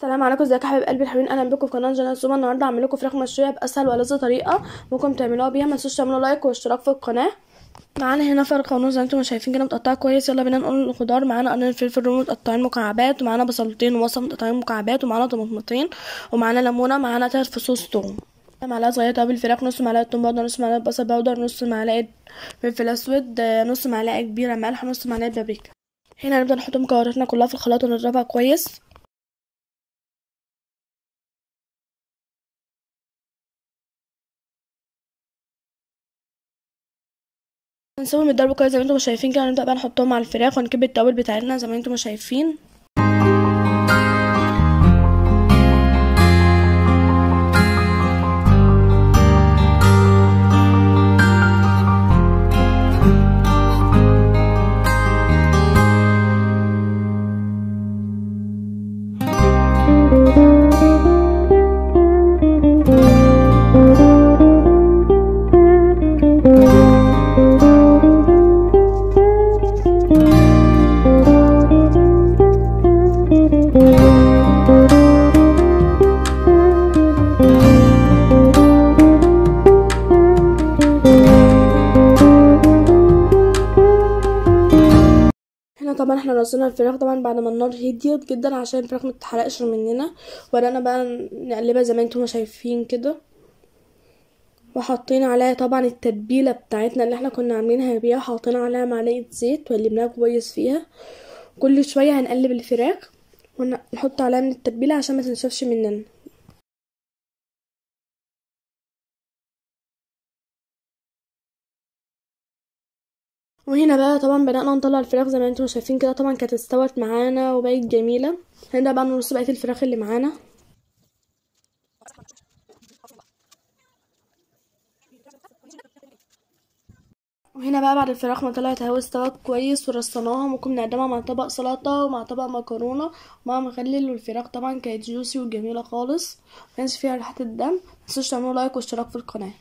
السلام عليكم، ازيكم يا حبايب قلبي الحلوين؟ اهلا بكم في قناه جنى سوما. النهارده هعمل لكم فراخ مشويه باسهل والذ طريقه ممكن تعملوها بيها. ما تنسوش تعملوا لايك واشتراك في القناه. معانا هنا فرخه ونص زي ما انتم شايفين كده متقطعه كويس. يلا بينا نقول الخضار. معانا قرن الفلفل رومي متقطعين مكعبات، ومعانا بصلتين وبصل متقطعين مكعبات، ومعانا طماطمتين، ومعانا ليمونه، معانا 3 فصوص توم، معلقه صغيره توابل فراخ، نص معلقه توم باودر، نص معلقه بصل باودر، نص معلقه فلفل اسود، نص معلقه كبيره ملح، نص معلقه بابريكا. هنا هنبدا نحط مكوناتنا كلها في الخلاط ونضربها كويس. هنسيبهم يتضربوا كويس زي ما انتم شايفين كده. هنبدا بقى نحطهم على الفراخ ونكب التوابل بتاعتنا زي ما انتم شايفين. طبعا احنا رصينا الفراخ طبعا بعد ما النار هديت جدا عشان الفراخ ما تتحرقش مننا، وبدأنا بقى نقلبها زي ما انتم شايفين كده، وحطينا عليها طبعا التتبيله بتاعتنا اللي احنا كنا عاملينها بيها، حطينا عليها معلقه زيت وقلبناها كويس فيها. كل شويه هنقلب الفراخ ونحط عليها من التتبيله عشان ما تنشفش مننا. وهنا بقى طبعا بدأنا نطلع الفراخ زي ما انتم شايفين كده. طبعا كانت استوت معانا وبقت جميله. هنا بقى نرص بقيه الفراخ اللي معانا. وهنا بقى بعد الفراخ ما طلعت اهو استوت كويس ورصناها، ممكن نقدمها مع طبق سلطه ومع طبق مكرونه ومع مخلل. والفراخ طبعا كانت جوسي وجميله خالص، مكانش فيها ريحه الدم. متنسوش تعملوا لايك واشتراك في القناه.